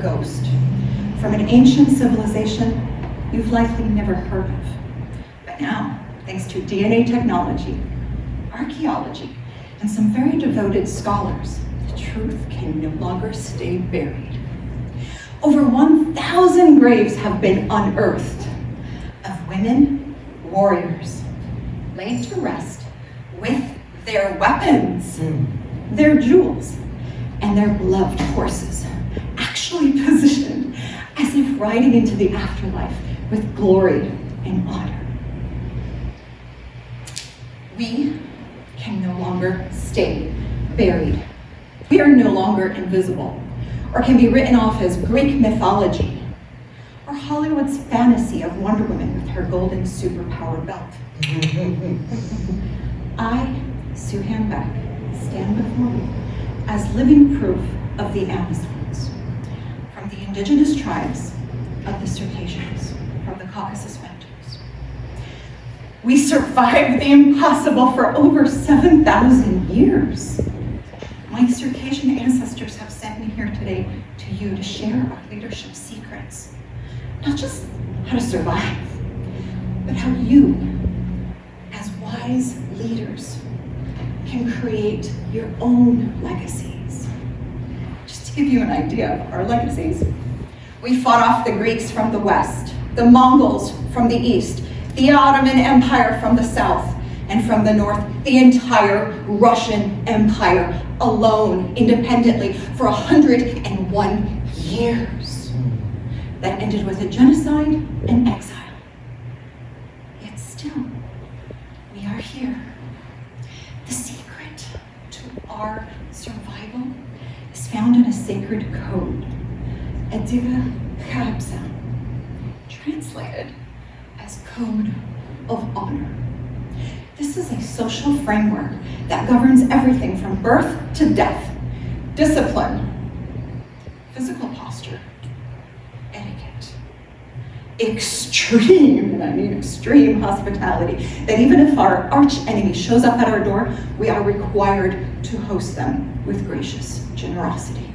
ghost from an ancient civilization you've likely never heard of. But now, thanks to DNA technology, archaeology, and some very devoted scholars, the truth can no longer stay buried. Over 1,000 graves have been unearthed of women warriors laid to rest with their weapons, their jewels, and their beloved horses, actually positioned as if riding into the afterlife with glory and honor. We can no longer stay buried. We are no longer invisible, or can be written off as Greek mythology, or Hollywood's fantasy of Wonder Woman with her golden superpower belt. I, Suhein Beck, stand before you as living proof of the Amazons, from the indigenous tribes of the Circassians, from the Caucasus Mountains. We survived the impossible for over 7,000 years. My Circassian ancestors have sent me here today to you to share our leadership secrets. Not just how to survive, but how you, as wise leaders, can create your own legacies. Just to give you an idea of our legacies, we fought off the Greeks from the west, the Mongols from the east, the Ottoman Empire from the south, and from the north, the entire Russian Empire alone, independently, for 101 years. That ended with a genocide and exile. Yet still, we are here. The secret to our survival is found in a sacred code, Adighe Khabze, translated as Code of Honor. This is a social framework that governs everything from birth to death, discipline, physical posture, etiquette, extreme, and I mean extreme hospitality, that even if our arch enemy shows up at our door, we are required to host them with gracious generosity.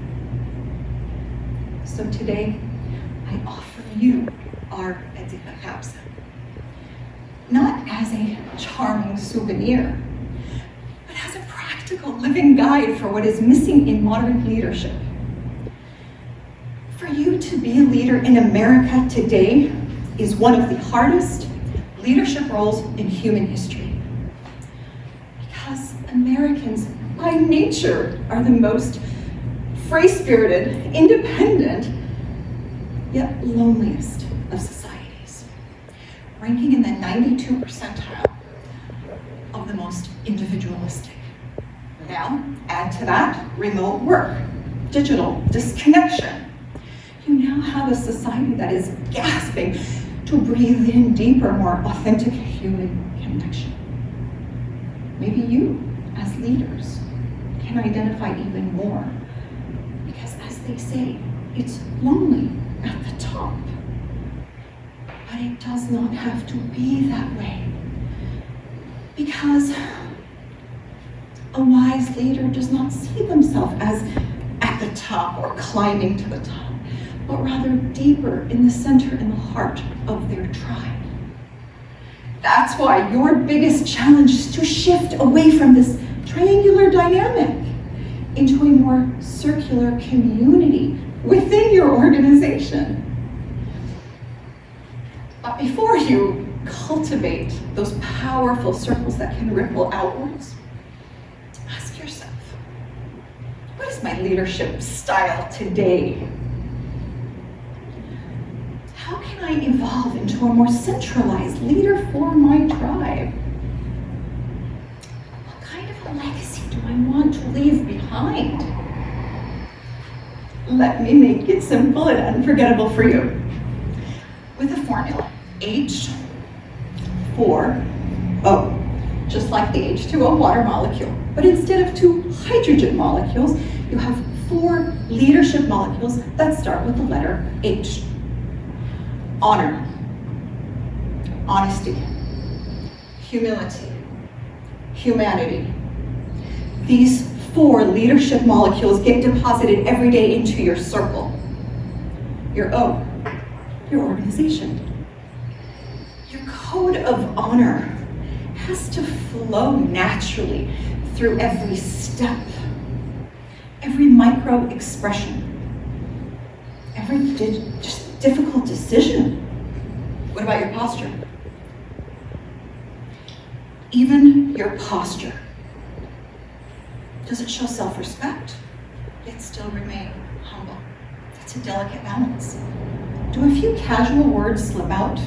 So today, I offer you our Adighe Khabze, not as a charming souvenir, but as a practical living guide for what is missing in modern leadership. For you to be a leader in America today is one of the hardest leadership roles in human history. Because Americans, by nature, are the most free-spirited, independent, yet loneliest of societies, ranking in the 92 percentile of the most individualistic. Now, add to that remote work, digital disconnection. You now have a society that is gasping to breathe in deeper, more authentic human connection. Maybe you, as leaders, can identify even more, because as they say, it's lonely at the top. But it does not have to be that way, because a wise leader does not see themselves as at the top or climbing to the top, but rather deeper in the center, in the heart of their tribe. That's why your biggest challenge is to shift away from this triangular dynamic into a more circular community within your organization. But before you cultivate those powerful circles that can ripple outwards, ask yourself, what is my leadership style today? How can I evolve into a more centralized leader for my tribe? What kind of a legacy do I want to leave behind? Let me make it simple and unforgettable for you. With a formula, H4O, just like the H2O water molecule. But instead of 2 hydrogen molecules, you have 4 leadership molecules that start with the letter H. Honor, honesty, humility, humanity. These 4 leadership molecules get deposited every day into your circle. your O, your organization. Your code of honor has to flow naturally through every step, every micro expression, every just difficult decision. What about your posture? Even your posture. Does it show self-respect, yet still remain humble? It's a delicate balance. Do a few casual words slip out?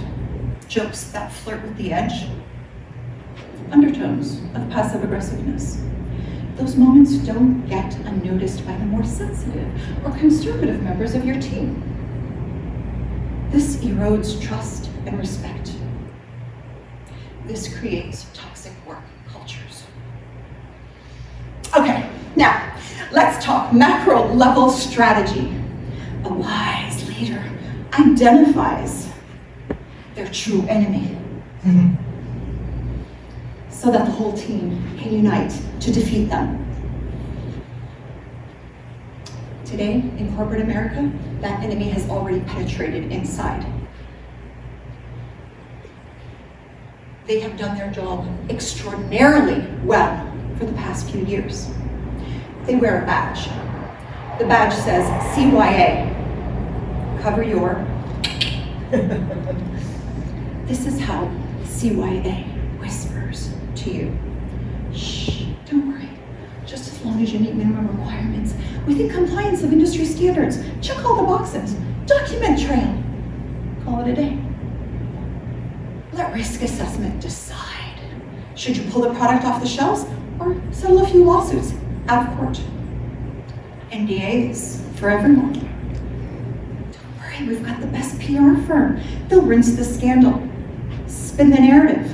Jokes that flirt with the edge? Undertones of passive aggressiveness. Those moments don't get unnoticed by the more sensitive or conservative members of your team. This erodes trust and respect. This creates toxic work cultures. Okay, now let's talk macro level strategy. A wise leader identifies their true enemy so that the whole team can unite to defeat them. Today, in corporate America, that enemy has already penetrated inside. They have done their job extraordinarily well for the past few years. They wear a badge. The badge says CYA, cover your. This is how CYA whispers to you. Shh, don't worry. Just as long as you meet minimum requirements within compliance of industry standards, check all the boxes, document trail, call it a day. Let risk assessment decide. Should you pull the product off the shelves or settle a few lawsuits out of court? NDAs for everyone. Don't worry, we've got the best PR firm. They'll rinse the scandal, spin the narrative,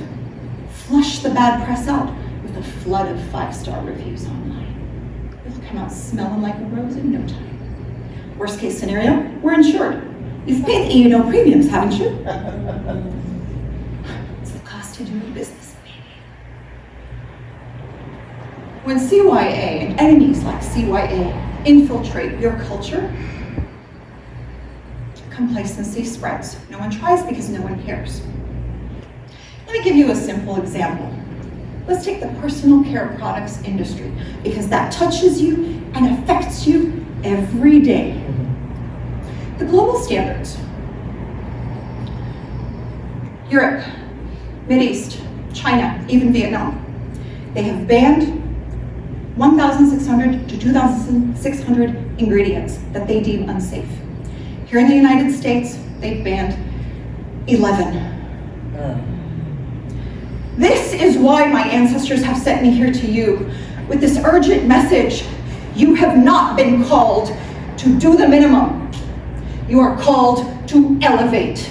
flush the bad press out with a flood of 5-star reviews online. It'll come out smelling like a rose in no time. Worst case scenario, we're insured. You've paid the E&O premiums, haven't you? It's the cost of doing business, baby. When CYA and enemies like CYA infiltrate your culture, complacency spreads. No one tries because no one cares. Let me give you a simple example. Let's take the personal care products industry, because that touches you and affects you every day. The global standards. Europe, Mideast, China, even Vietnam. They have banned 1,600 to 2,600 ingredients that they deem unsafe. Here in the United States, they've banned 11. This is why my ancestors have sent me here to you with this urgent message. You have not been called to do the minimum. You are called to elevate.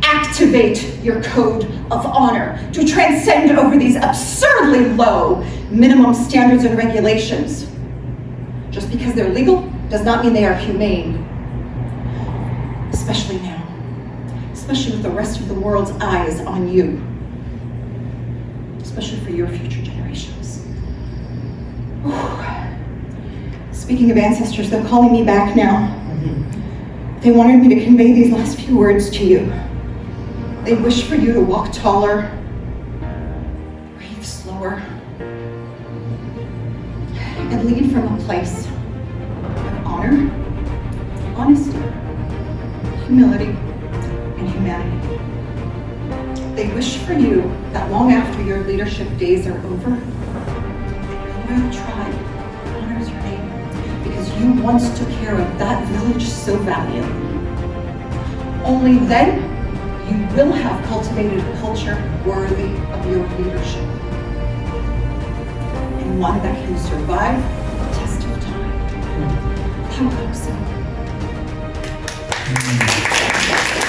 Activate your code of honor to transcend over these absurdly low minimum standards and regulations. Just because they're legal does not mean they are humane. Especially now. Especially with the rest of the world's eyes on you. Especially for your future generations. Speaking of ancestors, they're calling me back now. They wanted me to convey these last few words to you. They wish for you to walk taller, breathe slower, and lead from a place of honor, honesty, humility, and humanity. They wish for you that long after your leadership days are over, that your loyal tribe honors your name because you once took care of that village so valiantly. Only then you will have cultivated a culture worthy of your leadership, and one that can survive the test of time. I hope so.